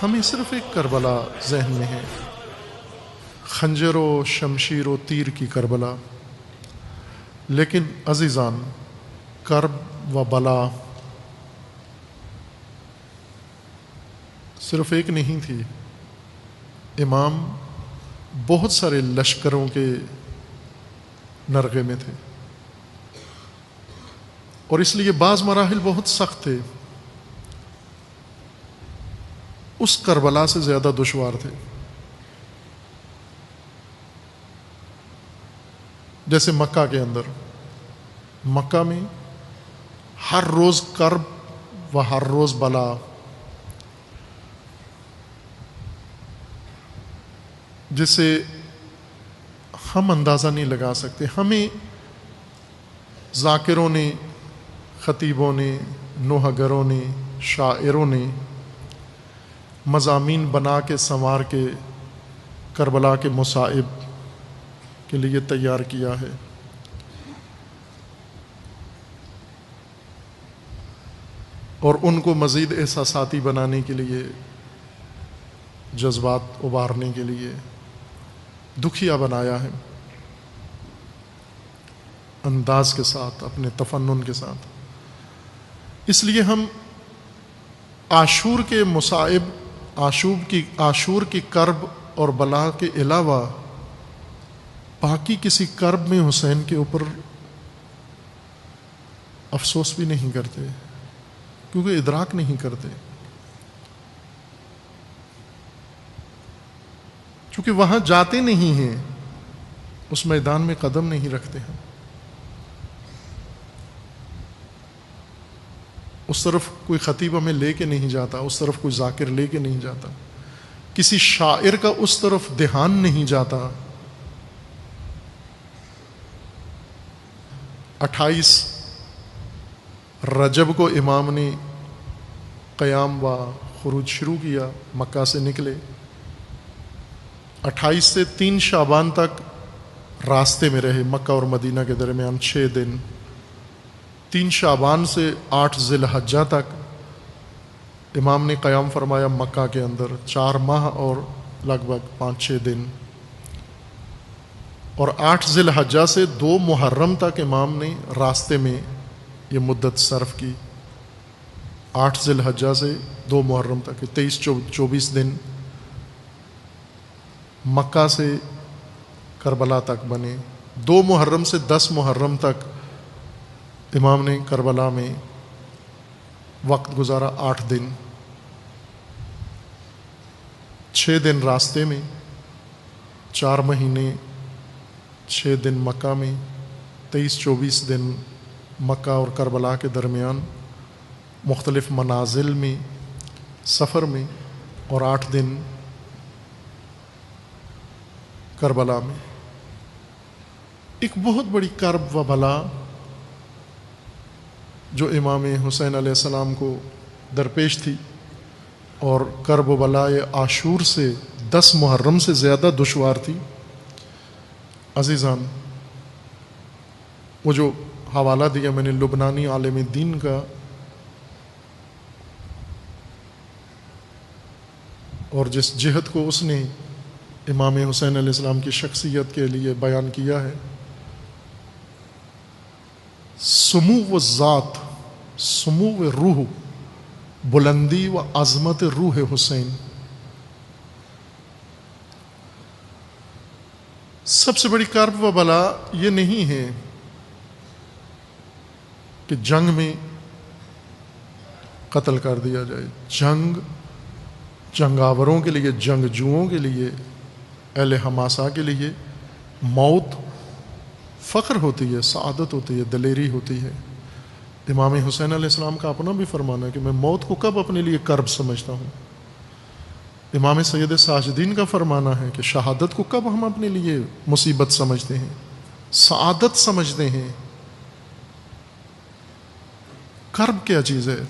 ہمیں صرف ایک کربلا ذہن میں ہے، خنجر و شمشیر و تیر کی کربلا، لیکن عزیزان کرب و بلا صرف ایک نہیں تھی۔ امام بہت سارے لشکروں کے نرغے میں تھے، اور اس لیے بعض مراحل بہت سخت تھے، اس کربلا سے زیادہ دشوار تھے۔ جیسے مکہ کے اندر، مکہ میں ہر روز کرب و ہر روز بلا، جسے ہم اندازہ نہیں لگا سکتے۔ ہمیں ذاکروں نے، خطیبوں نے، نوحہ گروں نے، شاعروں نے مضامین بنا کے سنوار کے کربلا کے مصائب کے لیے تیار کیا ہے۔ اور ان کو مزید احساساتی بنانے کے لیے، جذبات ابھارنے کے لیے دکھیا بنایا ہے، انداز کے ساتھ، اپنے تفنن کے ساتھ۔ اس لیے ہم عاشور کے مصائب، عاشور کی کرب اور بلا کے علاوہ باقی کسی کرب میں حسین کے اوپر افسوس بھی نہیں کرتے، کیونکہ ادراک نہیں کرتے، چونکہ وہاں جاتے نہیں ہیں، اس میدان میں قدم نہیں رکھتے ہیں، اس طرف کوئی خطیب ہمیں لے کے نہیں جاتا، اس طرف کوئی ذاکر لے کے نہیں جاتا، کسی شاعر کا اس طرف دھیان نہیں جاتا۔ 28 رجب کو امام نے قیام و خروج شروع کیا، مکہ سے نکلے، 28 سے 3 شعبان تک راستے میں رہے، مکہ اور مدینہ کے درمیان 6 دن، 3 شعبان سے 8 ذی الحجہ تک امام نے قیام فرمایا مکہ کے اندر، 4 ماہ اور لگ بھگ 5-6 دن، اور 8 ذی الحجہ سے 2 محرم تک امام نے راستے میں یہ مدت صرف کی، 8 ذی الحجہ سے 2 محرم تک، 23-24 دن مکہ سے کربلا تک بنے۔ 2 محرم سے 10 محرم تک امام نے کربلا میں وقت گزارا، 8 دن، 6 دن راستے میں، 4 مہینے 6 دن مکہ میں، 23-24 دن مکہ اور کربلا کے درمیان مختلف منازل میں، سفر میں، اور 8 دن کربلا میں۔ ایک بہت بڑی کرب و بلا جو امام حسین علیہ السلام کو درپیش تھی، اور کرب و بلائے عاشور سے 10 محرم سے زیادہ دشوار تھی۔ عزیزان، وہ جو حوالہ دیا میں نے لبنانی عالم دین کا، اور جس جہت کو اس نے امام حسین علیہ السلام کی شخصیت کے لیے بیان کیا ہے، سمو و ذات، سمو و روح، بلندی و عظمت روح حسین۔ سب سے بڑی کرب و بلا یہ نہیں ہے کہ جنگ میں قتل کر دیا جائے، جنگ جنگاوروں کے لیے، جنگجوؤں کے لیے، اہل حماسہ کے لیے موت فخر ہوتی ہے، سعادت ہوتی ہے، دلیری ہوتی ہے۔ امام حسین علیہ السلام کا اپنا بھی فرمانا ہے کہ میں موت کو کب اپنے لیے کرب سمجھتا ہوں۔ امام سید ساجدین کا فرمانا ہے کہ شہادت کو کب ہم اپنے لیے مصیبت سمجھتے ہیں، سعادت سمجھتے ہیں۔ کرب کیا چیز ہے؟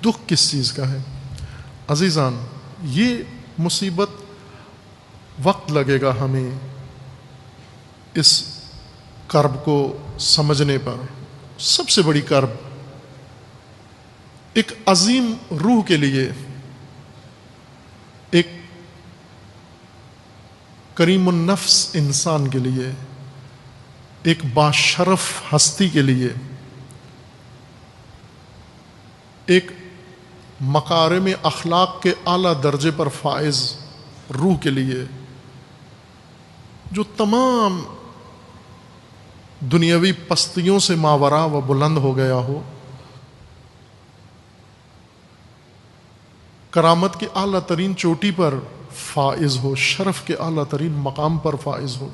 دکھ کس چیز کا ہے؟ عزیزان، یہ مصیبت وقت لگے گا ہمیں اس کرب کو سمجھنے پر۔ سب سے بڑی کرب ایک عظیم روح کے لیے کریم النفس انسان کے لیے، ایک باشرف ہستی کے لیے، ایک مکارم اخلاق کے اعلیٰ درجے پر فائز روح کے لیے، جو تمام دنیاوی پستیوں سے ماورا و بلند ہو گیا ہو، کرامت کے اعلیٰ ترین چوٹی پر فائز ہو، شرف کے اعلیٰ ترین مقام پر فائز ہو،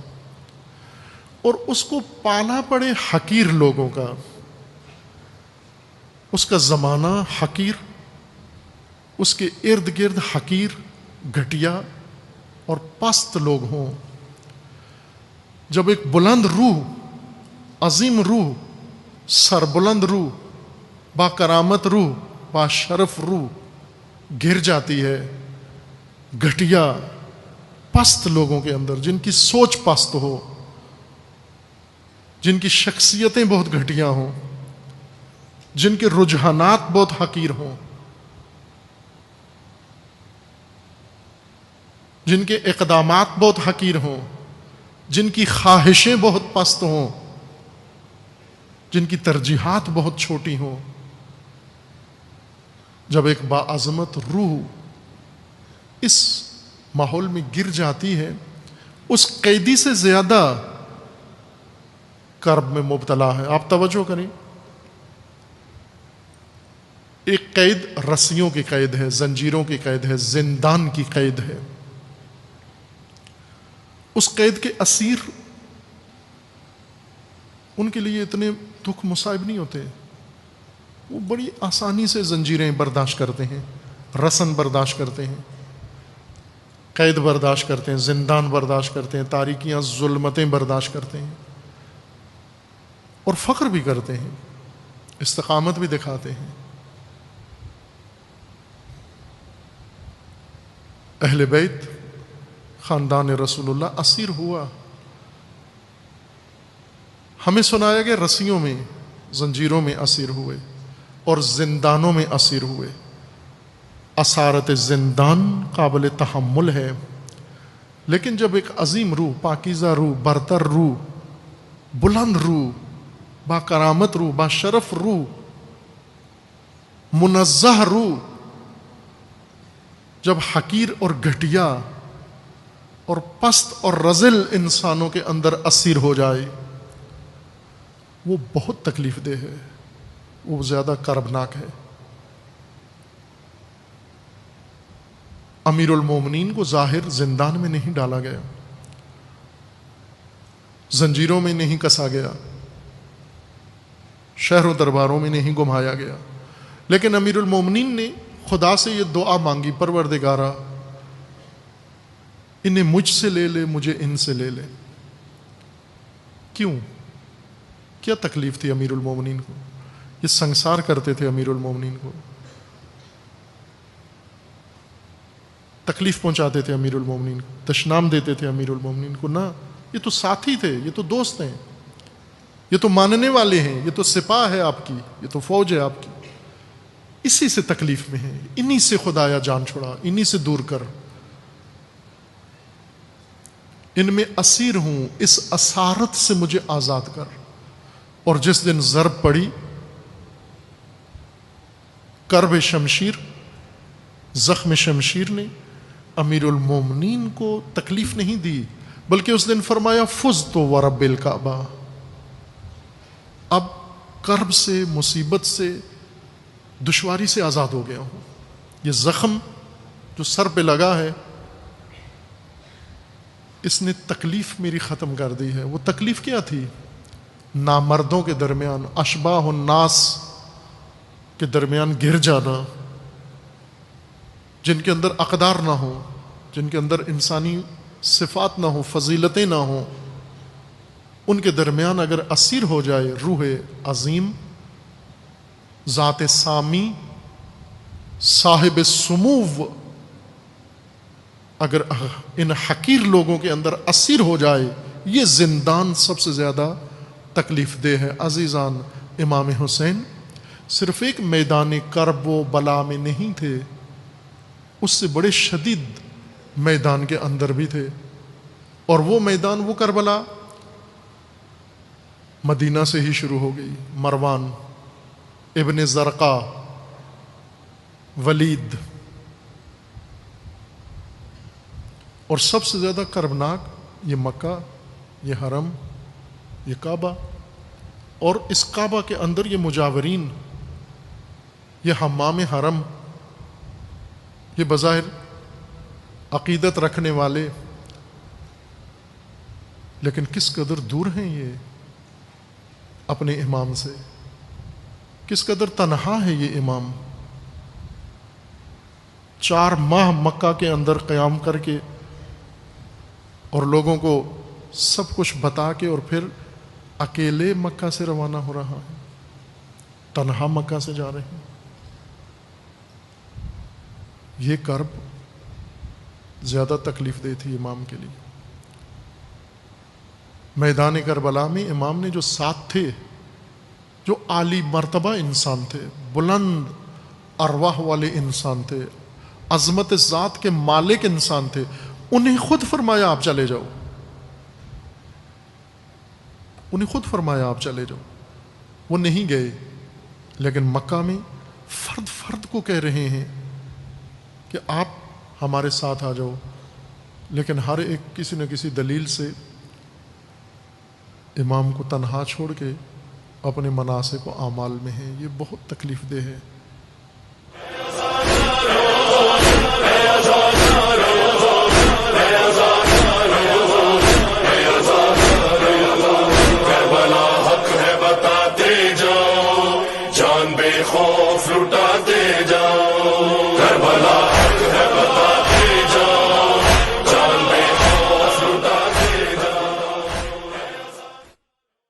اور اس کو پالا پڑے حقیر لوگوں کا، اس کا زمانہ حقیر، اس کے ارد گرد حقیر، گھٹیا اور پست لوگ ہوں۔ جب ایک بلند روح، عظیم روح، سربلند روح، با کرامت روح، با شرف روح گر جاتی ہے گھٹیا پست لوگوں کے اندر، جن کی سوچ پست ہو، جن کی شخصیتیں بہت گھٹیا ہوں، جن کے رجحانات بہت حقیر ہوں، جن کے اقدامات بہت حقیر ہوں، جن کی خواہشیں بہت پست ہوں، جن کی ترجیحات بہت چھوٹی ہوں، جب ایک باعظمت روح اس ماحول میں گر جاتی ہے، اس قیدی سے زیادہ کرب میں مبتلا ہے۔ آپ توجہ کریں، ایک قید رسیوں کی قید ہے، زنجیروں کی قید ہے، زندان کی قید ہے۔ اس قید کے اسیر، ان کے لیے اتنے دکھ مصائب نہیں ہوتے، وہ بڑی آسانی سے زنجیریں برداشت کرتے ہیں، رسن برداشت کرتے ہیں، قید برداشت کرتے ہیں، زندان برداشت کرتے ہیں، تاریکیاں ظلمتیں برداشت کرتے ہیں، اور فخر بھی کرتے ہیں، استقامت بھی دکھاتے ہیں۔ اہل بیت، خاندان رسول اللہ اسیر ہوا، ہمیں سنایا کہ رسیوں میں، زنجیروں میں اسیر ہوئے اور زندانوں میں اسیر ہوئے۔ اسارت زندان قابل تحمل ہے، لیکن جب ایک عظیم روح، پاکیزہ روح، برتر روح، بلند روح، با کرامت روح، با شرف روح، منزہ روح جب حقیر اور گھٹیا اور پست اور رذل انسانوں کے اندر اسیر ہو جائے، وہ بہت تکلیف دہ ہے، وہ زیادہ کربناک ہے۔ امیر المومنین کو ظاہر زندان میں نہیں ڈالا گیا، زنجیروں میں نہیں کسا گیا، شہر و درباروں میں نہیں گھمایا گیا، لیکن امیر المومنین نے خدا سے یہ دعا مانگی، پروردگارا انہیں مجھ سے لے لے، مجھے ان سے لے لے۔ کیوں؟ کیا تکلیف تھی امیر المومنین کو؟ یہ سنگسار کرتے تھے امیر المومنین کو، تکلیف پہنچاتے تھے امیر المومنین کو، تشنام دیتے تھے امیر المومنین کو؟ نہ، یہ تو ساتھی تھے، یہ تو دوست ہیں، یہ تو ماننے والے ہیں، یہ تو سپاہ ہے آپ کی، یہ تو فوج ہے آپ کی، اسی سے تکلیف میں ہے، انہی سے خدایا جان چھڑا، انہی سے دور کر، ان میں اسیر ہوں، اس اسارت سے مجھے آزاد کر۔ اور جس دن ضرب پڑی، کرب شمشیر، زخم شمشیر نے امیر المومنین کو تکلیف نہیں دی، بلکہ اس دن فرمایا فزت ورب الکعبہ، اب کرب سے، مصیبت سے، دشواری سے آزاد ہو گیا ہوں۔ یہ زخم جو سر پہ لگا ہے، اس نے تکلیف میری ختم کر دی ہے۔ وہ تکلیف کیا تھی؟ نامردوں کے درمیان، اشباہ الناس کے درمیان گر جانا، جن کے اندر اقدار نہ ہو، جن کے اندر انسانی صفات نہ ہو، فضیلتیں نہ ہوں، ان کے درمیان اگر اسیر ہو جائے روح عظیم، ذات سامی، صاحب سمو، اگر ان حقیر لوگوں کے اندر اسیر ہو جائے، یہ زندان سب سے زیادہ تکلیف دہ ہے۔ عزیزان، امام حسین صرف ایک میدان کرب و بلا میں نہیں تھے، اس سے بڑے شدید میدان کے اندر بھی تھے۔ اور وہ میدان، وہ کربلا مدینہ سے ہی شروع ہو گئی. مروان ابن زرقا، ولید، اور سب سے زیادہ کربناک یہ مکہ، یہ حرم، یہ کعبہ، اور اس کعبہ کے اندر یہ مجاورین، یہ حمام حرم، یہ بظاہر عقیدت رکھنے والے، لیکن کس قدر دور ہیں یہ اپنے امام سے، کس قدر تنہا ہے یہ امام. 4 ماہ مکہ کے اندر قیام کر کے اور لوگوں کو سب کچھ بتا کے، اور پھر اکیلے مکہ سے روانہ ہو رہا ہے، تنہا مکہ سے جا رہے ہیں. یہ کرب زیادہ تکلیف دہ تھی امام کے لیے. میدان کربلا میں امام نے جو ساتھ تھے، جو عالی مرتبہ انسان تھے، بلند ارواح والے انسان تھے، عظمت ذات کے مالک انسان تھے، انہیں خود فرمایا آپ چلے جاؤ، انہیں خود فرمایا آپ چلے جاؤ. وہ نہیں گئے، لیکن مکہ میں فرد فرد کو کہہ رہے ہیں کہ آپ ہمارے ساتھ آ جاؤ، لیکن ہر ایک کسی نہ کسی دلیل سے امام کو تنہا چھوڑ کے اپنے مناسک و اعمال میں ہیں. یہ بہت تکلیف دہ ہے. کربلا حق ہے بتاتے جاؤ، جان بے خوف لٹا